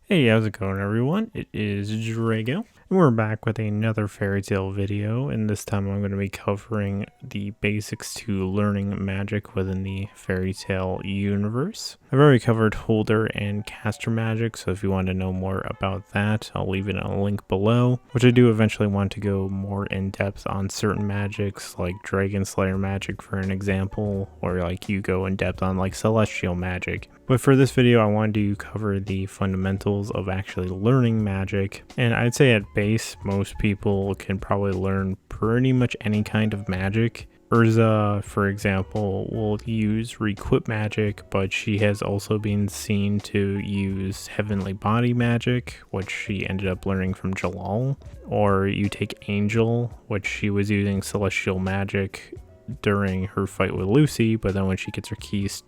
Hey, how's it going, everyone? It is Drago, and we're back with another fairy tale video, and this time I'm going to be covering the basics to learning magic within the fairy tale universe. I've already covered holder and caster magic, so if you want to know more about that, I'll leave it in a link below, which I do eventually want to go more in depth on certain magics, like Dragon Slayer magic for an example, or like you go in depth on like celestial magic. But for this video, I wanted to cover the fundamentals of actually learning magic. And I'd say at base, most people can probably learn pretty much any kind of magic. Urza, for example, will use requip magic, but she has also been seen to use heavenly body magic, which she ended up learning from Jalal. Or you take Angel, which she was using celestial magic during her fight with Lucy, but then when she gets her keys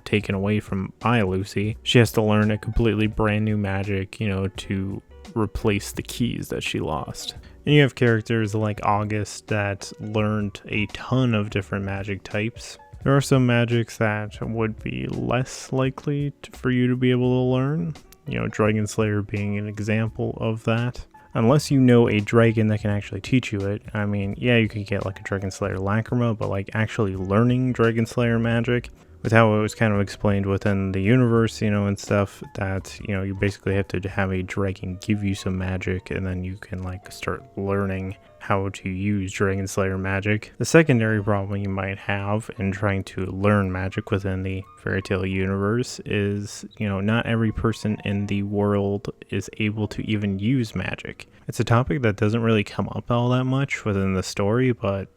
taken away by Lucy, she has to learn a completely brand new magic to replace the keys that she lost. And you have characters like August that learned a ton of different magic types. There are some magics that would be less likely for you to be able to learn, Dragon Slayer being an example of that. Unless you know a dragon that can actually teach you it. I mean, yeah, you could get like a Dragon Slayer Lacrima, but like actually learning Dragon Slayer magic, with how it was kind of explained within the universe, and stuff, that, you basically have to have a dragon give you some magic, and then you can like start learning how to use Dragon Slayer magic. The secondary problem you might have in trying to learn magic within the fairy tale universe is, not every person in the world is able to even use magic. It's a topic that doesn't really come up all that much within the story, but,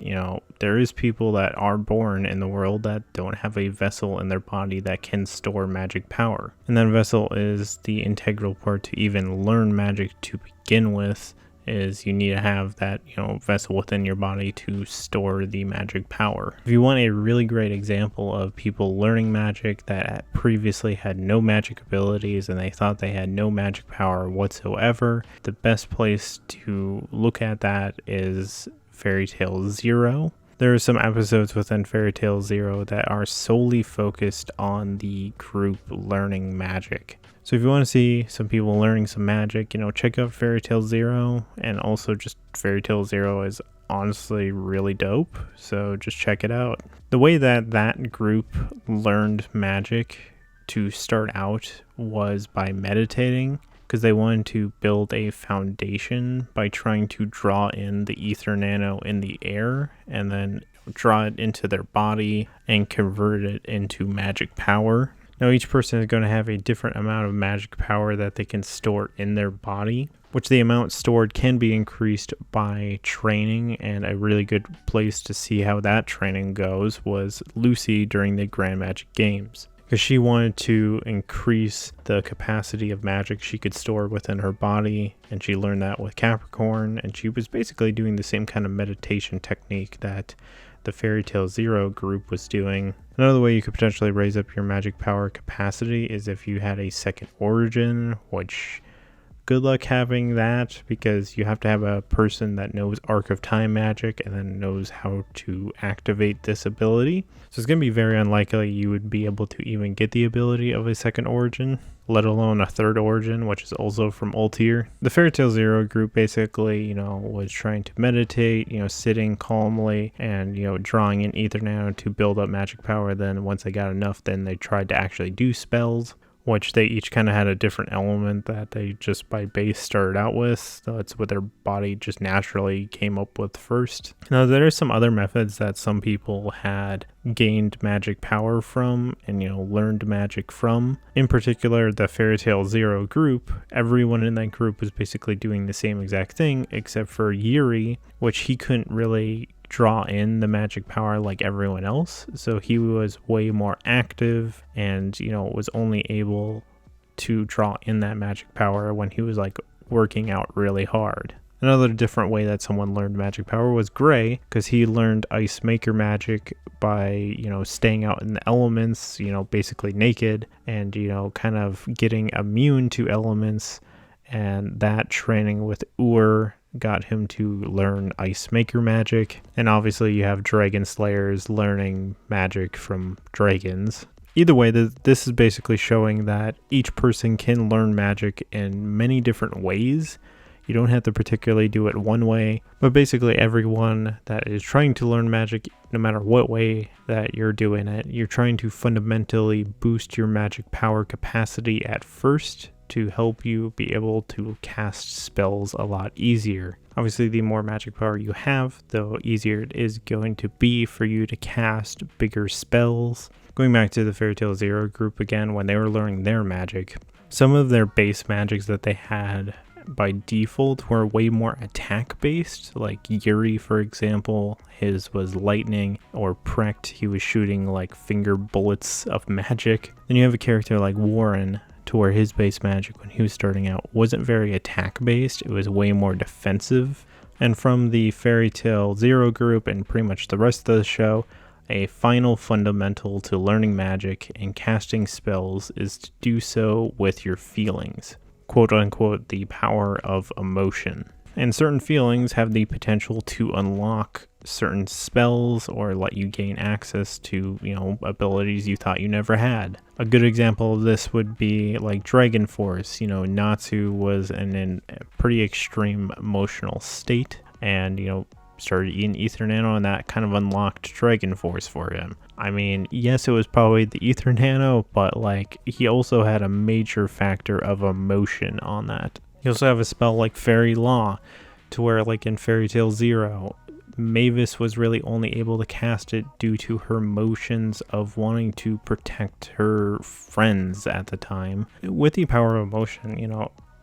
there is people that are born in the world that don't have a vessel in their body that can store magic power. And that vessel is the integral part to even learn magic to begin with. Is you need to have that vessel within your body to store the magic power. If you want a really great example of people learning magic that previously had no magic abilities and they thought they had no magic power whatsoever, the best place to look at that is Fairy Tail Zero. There are some episodes within Fairy Tail Zero that are solely focused on the group learning magic. So if you want to see some people learning some magic, check out Fairy Tail Zero, and also just Fairy Tail Zero is honestly really dope, so just check it out. The way that group learned magic to start out was by meditating, because they wanted to build a foundation by trying to draw in the ether nano in the air and then draw it into their body and convert it into magic power. Now each person is going to have a different amount of magic power that they can store in their body, which the amount stored can be increased by training, and a really good place to see how that training goes was Lucy during the Grand Magic Games, because she wanted to increase the capacity of magic she could store within her body, and she learned that with Capricorn, and she was basically doing the same kind of meditation technique that the Fairy Tail Zero group was doing. Another way you could potentially raise up your magic power capacity is if you had a second origin, which good luck having that, because you have to have a person that knows Arc of Time magic and then knows how to activate this ability. So it's going to be very unlikely you would be able to even get the ability of a second origin, let alone a third origin, which is also from Ultier. The Fairy Tail Zero group basically, was trying to meditate, sitting calmly and, drawing in ether nano to build up magic power. Then once they got enough, then they tried to actually do spells, which they each kind of had a different element that they just by base started out with. So that's what their body just naturally came up with first. Now there are some other methods that some people had gained magic power from and learned magic from. In particular, the Fairy Tail Zero group, everyone in that group was basically doing the same exact thing except for Yuri, which he couldn't really draw in the magic power like everyone else, so he was way more active and was only able to draw in that magic power when he was like working out really hard. Another different way that someone learned magic power was Gray, because he learned ice maker magic by staying out in the elements, basically naked, and kind of getting immune to elements, and that training with got him to learn Ice Maker magic. And obviously you have Dragon Slayers learning magic from dragons. Either way, this is basically showing that each person can learn magic in many different ways. You don't have to particularly do it one way, but basically everyone that is trying to learn magic, no matter what way that you're doing it, you're trying to fundamentally boost your magic power capacity at first to help you be able to cast spells a lot easier. Obviously, the more magic power you have, the easier it is going to be for you to cast bigger spells. Going back to the Fairy Tail Zero group again, when they were learning their magic, some of their base magics that they had by default were way more attack based. Like Yuri, for example, his was lightning, or Prect, he was shooting like finger bullets of magic. Then you have a character like Warren, to where his base magic when he was starting out wasn't very attack based, it was way more defensive. And from the Fairy Tail Zero group and pretty much the rest of the show, a final fundamental to learning magic and casting spells is to do so with your feelings. Quote unquote, the power of emotion. And certain feelings have the potential to unlock certain spells or let you gain access to, abilities you thought you never had. A good example of this would be like Dragon Force. Natsu was in a pretty extreme emotional state and, started eating Ether Nano, and that kind of unlocked Dragon Force for him. I mean, yes, it was probably the Ether Nano, but he also had a major factor of emotion on that. You also have a spell like Fairy Law, to where in Fairy Tail Zero, Mavis was really only able to cast it due to her emotions of wanting to protect her friends at the time. With the power of emotion,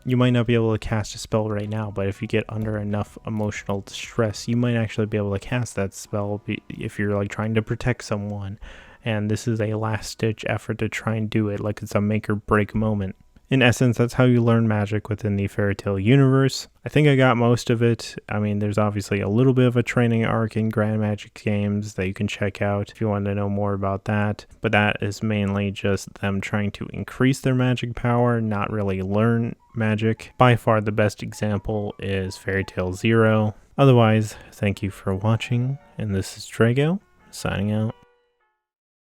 you might not be able to cast a spell right now, but if you get under enough emotional distress, you might actually be able to cast that spell if you're trying to protect someone. And this is a last-ditch effort to try and do it, it's a make-or-break moment. In essence, that's how you learn magic within the Fairy Tail universe. I think I got most of it. I mean, there's obviously a little bit of a training arc in Grand Magic games that you can check out if you want to know more about that. But that is mainly just them trying to increase their magic power, not really learn magic. By far the best example is Fairy Tail Zero. Otherwise, thank you for watching, and this is Drago, signing out.